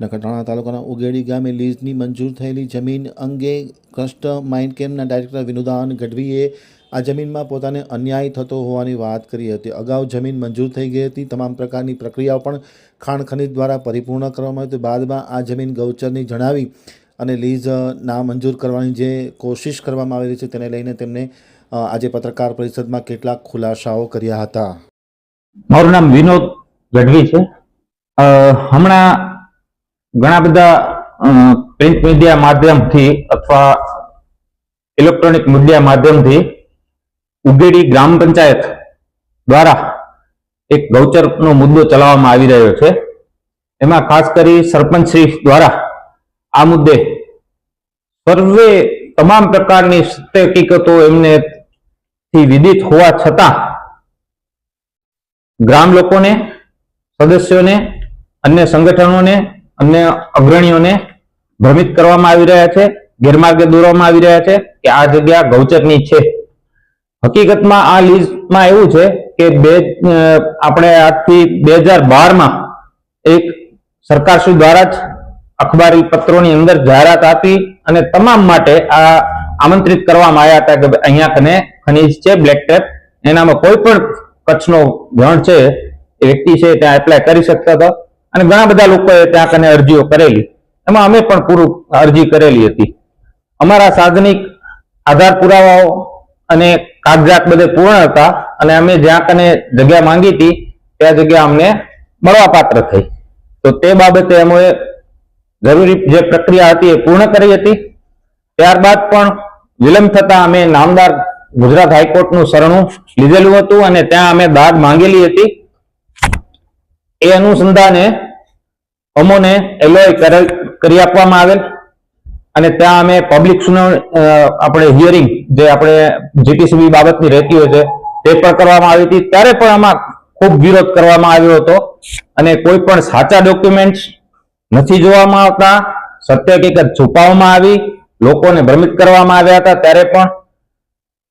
નખત્રાણા તાલુકાના ઉગેડી ગામે લીઝની મંજૂર થયેલી જમીન અંગે કસ્ટમ માઇન કેમ્પના ડાયરેક્ટર વિનુદાન ગઢવીએ આ જમીનમાં પોતાને અન્યાય થતો હોવાની વાત કરી હતી। અગાઉ જમીન મંજૂર થઈ ગઈ હતી, તમામ પ્રકારની પ્રક્રિયાઓ પણ ખાણ ખનીજ દ્વારા પરિપૂર્ણ કરવામાં આવી હતી। બાદમાં આ જમીન ગૌચરની જણાવી અને લીઝ ના મંજૂર કરવાની જે કોશિશ કરવામાં આવી રહી છે તેને લઈને તેમને આજે પત્રકાર પરિષદમાં કેટલાક ખુલાસાઓ કર્યા હતા। મારું નામ વિનોદ ગઢવી છે। હમણાં ઘણા બધા પ્રિન્ટ મીડિયા માધ્યમથી અથવા ઇલેક્ટ્રોનિક મીડિયા માધ્યમથી ઉગેડી ગ્રામ પંચાયત દ્વારા એક ગૌચરનો મુદ્દો ચલાવવામાં આવી રહ્યો છે। એમાં ખાસ કરી સરપંચ શ્રી દ્વારા આ મુદ્દે સર્વે તમામ પ્રકારની સત્ય હકીકતો એમને થી વિદિત હોવા છતાં ગ્રામ લોકોને, સદસ્યોને, અન્ય સંગઠનોને, અન્ય અગ્રણીઓને ભ્રમિત કરવામાં આવી રહ્યા છે, ગેરમાર્ગે દોરવામાં આવી રહ્યા છે કે આ જગ્યા ગૌચરની છે। હકીકતમાં આ લીઝમાં એવું છે કે આપણે આજથી 2012માં એક સરકારશ્રી દ્વારા જ અખબારી પત્રોની અંદર જાહેરાત આપી અને તમામ માટે આ આમંત્રિત કરવામાં આવ્યા હતા કે અહીંયા કને ખનીજ છે, બ્લેક ટેપ, એનામાં કોઈ પણ કચ્છનો જણ છે એ વ્યક્તિ છે ત્યાં એપ્લાય કરી શકતા હતા અને ઘણા બધા લોકોએ ત્યાં કને અરજીઓ કરેલી, એમાં અમે પણ પૂરું અરજી કરેલી હતી। અમારા સાધનિક આધાર પુરાવાઓ અને કાગજાત બધે પૂર્ણ હતા અને અમે જ્યાં કને જગ્યા માંગી હતી ત્યાં જગ્યા અમને મળવાપાત્ર થઈ। તો તે બાબતે અમે જરૂરી જે પ્રક્રિયા હતી એ પૂર્ણ કરી હતી। ત્યારબાદ પણ વિલંબ થતા અમે નામદાર ગુજરાત હાઈકોર્ટનું શરણું લીધેલું હતું અને ત્યાં અમે દાદ માંગેલી હતી। એ અનુસંધાને અમોને એલોય કરી આપવામાં આવેલ અને ત્યાં અમે પબ્લિક આપણે હિયરિંગ જે આપણે જીટીસીબી બાબતની રહેતી હોય છે તે પણ કરવામાં આવી હતી। ત્યારે પણ આમાં ખૂબ વિરોધ કરવામાં આવ્યો હતો અને કોઈ પણ સાચા ડોક્યુમેન્ટ્સ નથી જોવામાં આવતા, સત્ય હકીકત છુપાવવામાં આવી, લોકોને ભ્રમિત કરવામાં આવ્યા હતા ત્યારે પણ।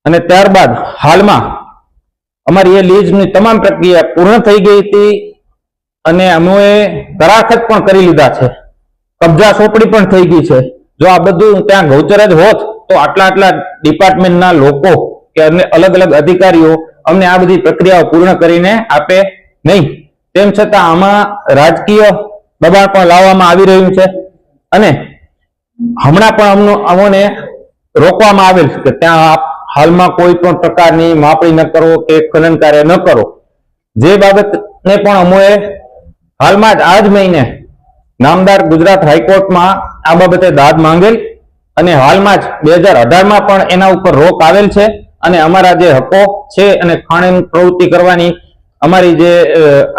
અને ત્યારબાદ હાલમાં અમારી એ લીઝની તમામ પ્રક્રિયા પૂર્ણ થઈ ગઈ હતી અને અમે દરાખત પણ કરી લીધા છે, કબજા સોંપણી પણ થઈ ગઈ છે। જો આ બધું ત્યાં ગૌચર જ હોત તો આટલા ડિપાર્ટમેન્ટના લોકો કે અલગ અલગ અધિકારીઓ અમને આ બધી પ્રક્રિયાઓ પૂર્ણ કરીને આપે નહીં। તેમ છતાં આમાં રાજકીય દબાણ પણ લાવવામાં આવી રહ્યું છે અને હમણાં પણ અમોને રોકવામાં આવેલ છે કે ત્યાં હાલમાં કોઈ પણ પ્રકારની માપણી ન કરો કે ખનન કાર્ય ન કરો। જે બાબતને પણ અમોએ હાલમાં જ આ જ મહિને નામદાર ગુજરાત હાઈકોર્ટમાં આ બાબતે દાદ માંગેલ અને હાલમાં જ 2018માં પણ એના ઉપર રોક આવેલ છે અને અમારા જે હકો છે અને ખાણ પ્રવૃત્તિ કરવાની અમારી જે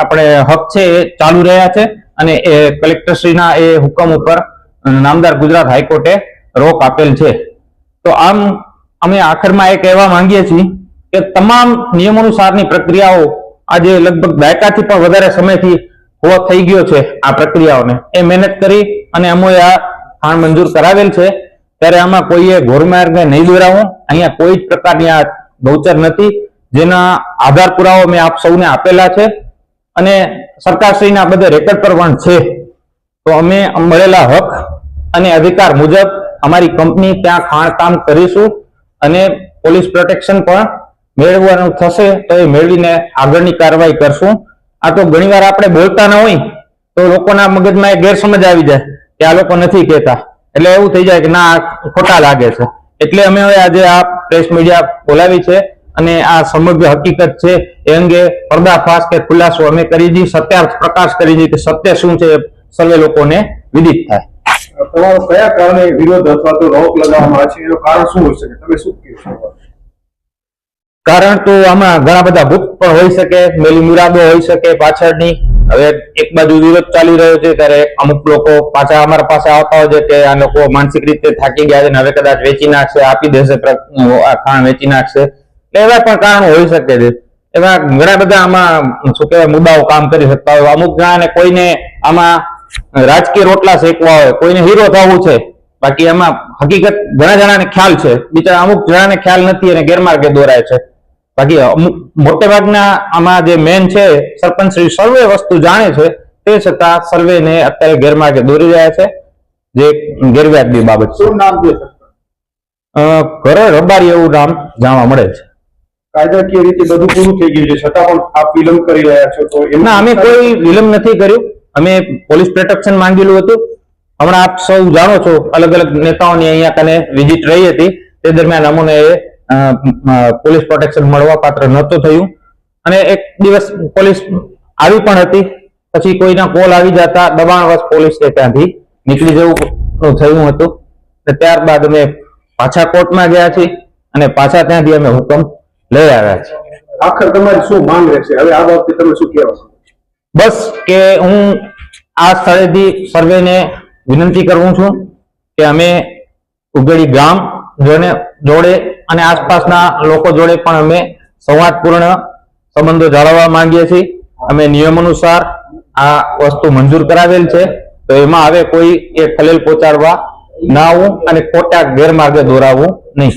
આપણે હક છે એ ચાલુ રહ્યા છે અને એ કલેક્ટરશ્રીના એ હુકમ ઉપર નામદાર ગુજરાત હાઈકોર્ટે રોક આપેલ છે। તો આમ અમે આખરમાં એ કહેવા માંગીએ છીએ કે તમામ નિયમાનુસારની પ્રક્રિયાઓ આજે લગભગ દાયકાથી પણ વધારે સમયથી પૂરો થઈ ગયો છે। આ પ્રક્રિયાઓને એ મહેનત કરી અને અમે આ ખાણ મંજૂર કરાવેલ છે ત્યારે આમાં કોઈએ ગોરમાર્ગે નહીં દોરાવું। અહીંયા કોઈ જ પ્રકારની આ ગૌચર નથી, જેના આધાર પુરાવો મેં આપ સૌને આપેલા છે અને સરકારશ્રીના બધા રેકોર્ડ પર પણ છે। તો અમે મળેલા હક અને અધિકાર મુજબ અમારી કંપની ત્યાં ખાણકામ કરીશું અને પોલીસ પ્રોટેક્શન પણ મેળવવાનું થશે તો એ મેળવીને આગળની કાર્યવાહી કરશું। આ તો ઘણીવાર આપણે બોલતા ન હોય તો લોકોના મગજમાં એ ગેરસમજ આવી જાય કે આ લોકો નથી કહેતા, એટલે એવું થઈ જાય કે ના ખોટા લાગે છે। એટલે અમે હવે આજે આ પ્રેસ મીડિયા બોલાવી છે અને આ સમગ્ર હકીકત છે એ અંગે પર્દાફાશ કે ખુલાસો અમે કરી દી, સત્યાર્થ પ્રકાશ કરી દી કે સત્ય શું છે સર્વે લોકોને વિદિત થાય। તમારો કયા કારણે વિરોધ અથવા તો રોક લગાવવામાં આવે છે, એનું કારણ શું હોઈ શકે, તમે શું કહેશો? કારણ તો આમાં ઘણા બધા ગુપ્ત પણ હોઈ શકે, મેલી મુરાદો હોઈ શકે પાછળની। હવે એક બાજુ વિરોધ ચાલી રહ્યો છે ત્યારે અમુક લોકો પાછા અમારા પાસે આવતા હોય છે કે આ લોકો માનસિક રીતે થાકી ગયા છે ને હવે કદાચ વેચી નાખશે, આપી દેશે, આ ખાણ વેચી નાખશે, એવા પણ કારણો હોઈ શકે છે। એવા ઘણા બધા આમાં શું કહેવાય મુદ્દાઓ કામ કરી શકતા હોય। અમુક જણાને કોઈને આમાં રાજકીય રોટલા શેકવા હોય, કોઈને હીરો થવું છે, બાકી એમાં હકીકત ઘણા જણાને ખ્યાલ છે, બિચારા અમુક જણાને ખ્યાલ નથી અને ગેરમાર્ગે દોરાય છે। બાકી મોટે ભાગના આમાં જે મેન છે સરપંચ શ્રી સર્વે વસ્તુ જાણે છે તે છતાં સર્વેને અત્યારે ગેરમાર્ગે દોરી રહ્યા છે, જે ગેરવ્યાજબી બાબત છે. શું નામ છે ઘરે રબારી એવું નામ જાણવા મળે છે. કાયદાકીય રીતે બધું પૂરું થઈ ગયું છે છતાં પણ આપ વિલંબ કરી રહ્યા છો તો એમાં ના, અમે કોઈ વિલંબ નથી કર્યું. અમે પોલીસ પ્રોટેક્શન માંગેલું હતું. હમણાં આપ સૌ જાણો છો, અલગ અલગ નેતાઓની અહીંયા કને વિઝિટ રહી હતી. તે દરમિયાન અમને પોલીસ પ્રોટેક્શન મળવા પાત્ર નહોતું થયું, અને એક દિવસ પોલીસ આવી પણ હતી. પછી કોઈના કોલ આવી જતા દબાણવશ પોલીસને ત્યાંથી નીકળી જવું થયું હતું. ત્યારબાદ અમે પાછા કોર્ટમાં ગયા છીએ અને પાછા ત્યાંથી અમે હુકમ લઈ આવ્યા છીએ. આખર તમારી શું માંગ રહેશે હવે આ બાબતે તમે શું કહેવા માંગો છો? બસ કે હું આ સ્થળેથી સર્વેને વિનંતી કરું છું કે અમે ઉગેડી ગામ જોડે અને આસપાસના લોકો જોડે પણ અમે સંવાદપૂર્ણ સંબંધો જાળવવા માંગીએ છીએ. અમે નિયમ અનુસાર આ વસ્તુ મંજૂર કરાવેલ છે, તો એમાં હવે કોઈ એ ખલેલ પહોંચાડવા ના આવું અને ખોટા ગેરમાર્ગે દોરાવવું નહીં.